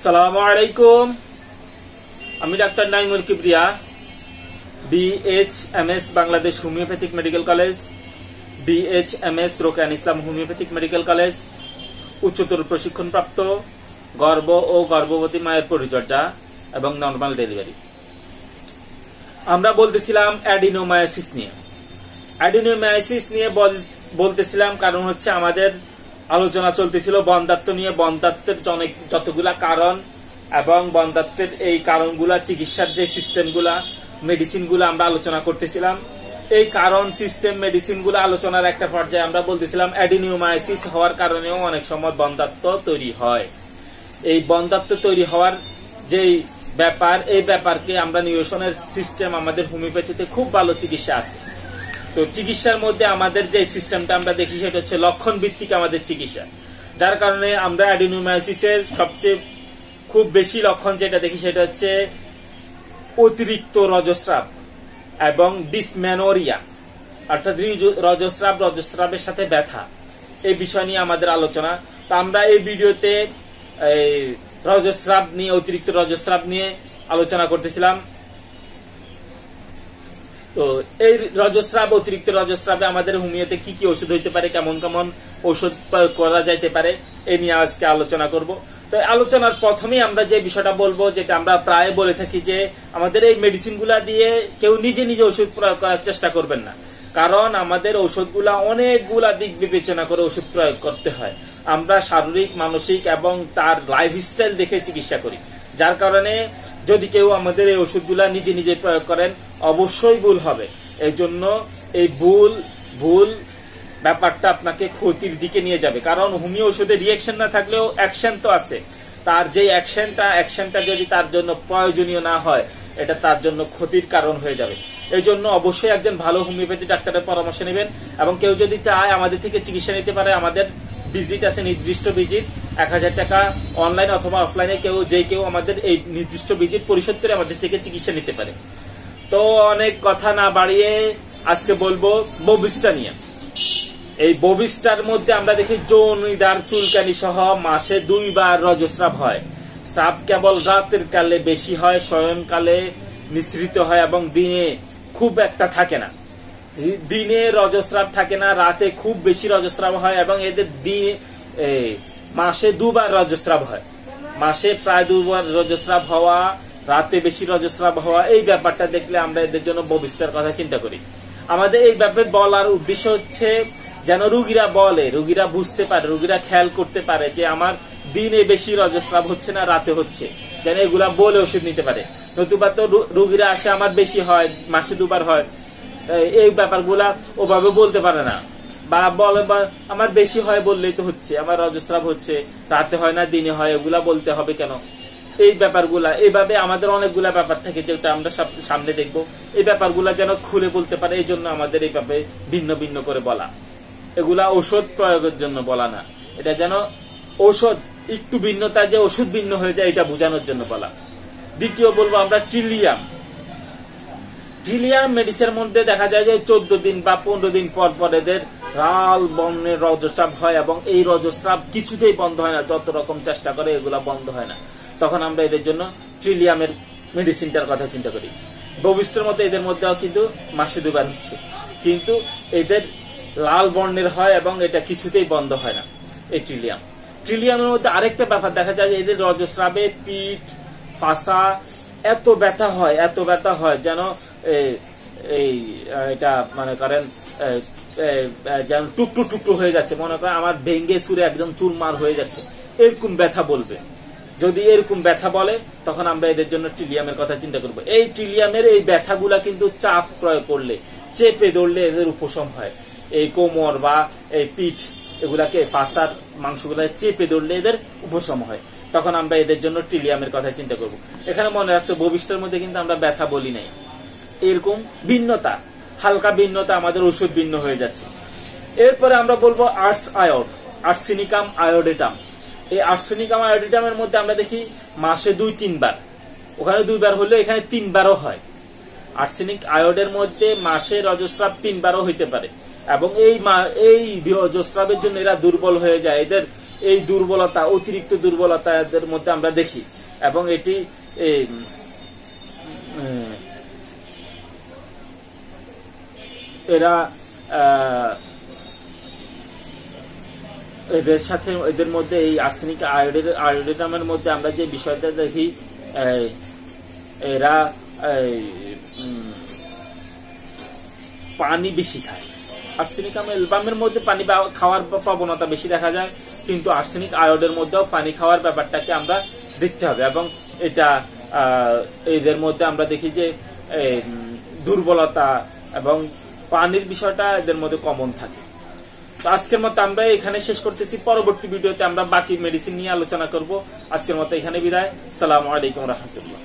আসসালামু আলাইকুম। আমি doctor Naimul Kibria, BHMS Bangladesh homeopathic medical college, BHMS রোকেয়ান ইসলাম হোমিওপ্যাথিক মেডিকেল কলেজ, উচ্চতর প্রশিক্ষণপ্রাপ্ত গর্ভ ও গর্ভবতী মায়ের পরিচর্যা এবং নরমাল ডেলিভারি। আমরা বলতেছিলাম অ্যাডিনোমায়োসিস নিয়ে বলতেছিলাম, কারণ হচ্ছে আমাদের আলোচনা চলতেছিল বন্ধ্যাত্ব নিয়ে। বন্ধ্যাত্বের যতগুলা কারণ এবং বন্ধ্যাত্বের এই কারণগুলা, চিকিৎসার যে সিস্টেমগুলা, মেডিসিনগুলো আমরা আলোচনা করতেছিলাম। এই কারণ, সিস্টেম, মেডিসিনগুলো আলোচনার একটা পর্যায়ে আমরা বলতেছিলাম অ্যাডিনোমায়োসিস হওয়ার কারণেও অনেক সময় বন্ধ্যাত্ব তৈরি হয়। এই বন্ধ্যাত্ব তৈরি হওয়ার যেই ব্যাপার, এই ব্যাপারকে আমরা নিরসনের সিস্টেম আমাদের হোমিওপ্যাথিতে খুব ভালো চিকিৎসা আছে। তো চিকিৎসার মধ্যে আমাদের যে সিস্টেমটা আমরা দেখি সেটা হচ্ছে লক্ষণ ভিত্তিক আমাদের চিকিৎসা, যার কারণে আমরা অ্যাডিনোমায়োসিসের সবচেয়ে খুব বেশি লক্ষণ যেটা দেখি সেটা হচ্ছে অতিরিক্ত রজস্রাব এবং ডিসমেনোরিয়া, অর্থাৎ রজস্রাবের সাথে ব্যথা। এই বিষয় নিয়ে আমাদের আলোচনা। তো আমরা এই ভিডিওতে রজস্রাব নিয়ে, অতিরিক্ত রজস্রাব নিয়ে আলোচনা করতেছিলাম। তো এই অতিরিক্ত রজস্রাবে আমাদের হোমিওতে কি কি ওষুধ হইতে পারে, কেমন কেমন ওষুধ করা যাইতে পারে, এই নিয়ে আজকে আলোচনা করব। তো আলোচনার প্রথমেই আমরা যে বিষয়টা বলবো, যেটা আমরা প্রায় বলে থাকি, যে আমাদের এই মেডিসিনগুলা দিয়ে কেউ নিজে নিজে ওষুধ প্রয়োগ করার চেষ্টা করবেন না, কারণ আমাদের ওষুধগুলা অনেকগুলা দিক বিবেচনা করে ওষুধ প্রয়োগ করতে হয়। আমরা শারীরিক, মানসিক এবং তার লাইফস্টাইল দেখে চিকিৎসা করি, যার কারণে যদি কেউ আমাদের এই ওষুধগুলা নিজে নিজে প্রয়োগ করেন অবশ্যই ভুল হবে। এই জন্য এই ভুল ব্যাপারটা আপনাকে ক্ষতির দিকে নিয়ে যাবে, কারণ হোমিও ওষুধে রিঅ্যাকশন না থাকলেও অ্যাকশন তো আছে। তার যে অ্যাকশনটা যদি তার জন্য প্রয়োজনীয় না হয়, এটা তার জন্য ক্ষতির কারণ হয়ে যাবে। এই জন্য অবশ্যই একজন ভালো হোমিওপ্যাথি ডাক্তারের পরামর্শ নেবেন। এবং কেউ যদি চায় আমাদের থেকে চিকিৎসা নিতে পারে, আমাদের ভিজিট আছে, নির্দিষ্ট ভিজিট 1000 টাকা, অনলাইন অথবা অফলাইনে কেউ আমাদের এই নির্দিষ্ট ভিজিট পরিশোধ করে আমাদের থেকে চিকিৎসা নিতে পারে। তো অনেক কথা না বাড়িয়ে আজকে বলবো ববিস্টা নিয়ে। এই ববিস্টার মধ্যে আমরা দেখি যৌনিদার চুলকানি সহ মাসে 2 বার রজস্রাব হয়। স্রাব কেবল রাতের কালে বেশি হয়, শয়নকালে মিশ্রিত হয় এবং দিনে খুব একটা থাকে না। দিনে রজস্রাব থাকে না, রাতে খুব বেশি রজস্রাব হয় এবং এদের মাসে 2 বার রজস্রাব হয়। মাসে প্রায় 2 বার রজস্রাব হওয়া, রাতে বেশি রজস্রাব হওয়া, এই ব্যাপারটা দেখলে আমরা এদের জন্য ববিস্টার কথা চিন্তা করি। আমাদের এই ব্যাপারে বলার উদ্দেশ্য হচ্ছে যেন রোগীরা বুঝতে পারে, রোগীরা খেয়াল করতে পারে যে আমার দিনে বেশি রজস্রাব হচ্ছে না, রাতে হচ্ছে, যেন এগুলা বলে ওষুধ নিতে পারে। নতুবা তো রোগীরা আসে আমার বেশি হয়, মাসে 2 বার হয়, এই ব্যাপারগুলা ওভাবে বলতে পারে না, বা বলে আমার বেশি হয় বললেই তো হচ্ছে, আমার রজস্রাব হচ্ছে, রাতে হয় না দিনে হয়, এগুলা বলতে হবে কেন? এই ব্যাপারগুলা এইভাবে আমাদের অনেকগুলা ব্যাপার থাকে যেটা আমরা সামনে দেখবো। এই ব্যাপারগুলা যেন খুলে বলতে পারে, এই জন্য আমাদের এই ব্যাপারে ভিন্ন ভিন্ন করে বলা। এগুলা ঔষধ প্রয়োগের জন্য বলা না, এটা যেন ঔষধ একটু ভিন্নতা, যে ওষুধ ভিন্ন হয়ে যায়, এটা বোঝানোর জন্য বলা। দ্বিতীয় বলবো আমরা ট্রিলিয়াম মেডিসিনের মধ্যে দেখা যায় যে 14 দিন বা 15 দিন পর পর এদের লাল বর্ণের রজস্রাব হয় এবং এই রজস্রাব কিছুতেই বন্ধ হয় না, যত রকম চেষ্টা করে এগুলা বন্ধ হয় না। তখন আমরা এদের জন্য ট্রিলিয়ামের মেডিসিনটার কথা চিন্তা করি। ববিস্টার মধ্যে এদের মধ্যেও কিন্তু মাসে 2 বার হচ্ছে, কিন্তু এদের লাল বর্ণের হয় এবং এটা কিছুতেই বন্ধ হয় না। এই ট্রিলিয়ামের মধ্যে আরেকটা ব্যাপার দেখা যায়, এদের রজস্রাবে পিঠ, ফাঁসা এত ব্যথা হয় যেন এটা মনে করেন যেন টুকটু হয়ে যাচ্ছে, মনে করেন আমার ভেঙ্গে চুরে একদম চুরমার হয়ে যাচ্ছে, এরকম ব্যথা বলবে। যদি এরকম ব্যথা বলে তখন আমরা এদের জন্য ট্রিলিয়ামের কথা চিন্তা করবো। এই ট্রিলিয়ামের এই ব্যথাগুলা কিন্তু চাপ প্রয়োগ করলে, চেপে ধরলে এদের উপশম হয়। এই কোমর বা এই পিঠ, এগুলাকে ফাঁসার মাংসগুলা চেপে ধরলে এদের উপশম হয়। তখন আমরা এদের জন্য ট্রিলিয়ামের কথা চিন্তা করব। এখানে মনে রাখতে, ববিস্টার মধ্যে কিন্তু আমরা ব্যথা বলি নাই। এরকম ভিন্নতা, হালকা ভিন্নতা, আমাদের ওষুধ ভিন্ন হয়ে যাচ্ছে। এরপরে আমরা বলবো আর্সেনিকাম আয়োডেটাম। এই আর্সেনিকাম আয়োডেটামের মধ্যে আমরা দেখি মাসে 2-3 বার, ওখানে 2 বার হলে এখানে 3 বারও হয়। আর্সেনিক আয়োডের মধ্যে মাসে রজস্রাব 3 বারও হইতে পারে এবং এই রজস্রাবের জন্য এরা দুর্বল হয়ে যায়, এদের এই দুর্বলতা, অতিরিক্ত দুর্বলতা এদের মধ্যে আমরা দেখি, এবং এটি এরা এদের মধ্যে এই আর্সেনিক আয়োডিনামের মধ্যে আমরা যে বিষয়টা দেখি, এরা পানি বেশি খায়। আর্সেনিক অ্যালবামের মধ্যে পানি খাওয়ার প্রবণতা বেশি দেখা যায়, কিন্তু আর্সেনিক আয়োডের মধ্যেও পানি খাওয়ার ব্যাপারটাকে আমরা দেখতে হবে। এবং এটা এদের মধ্যে আমরা দেখি যে দুর্বলতা এবং পানির বিষয়টা এদের মধ্যে কমন থাকে। তো আজকের মতো আমরা এখানে শেষ করতেছি। পরবর্তী ভিডিওতে আমরা বাকি মেডিসিন নিয়ে আলোচনা করব। আজকের মতো এখানে বিদায়। আসসালামু আলাইকুম রহমতুল্লাহ।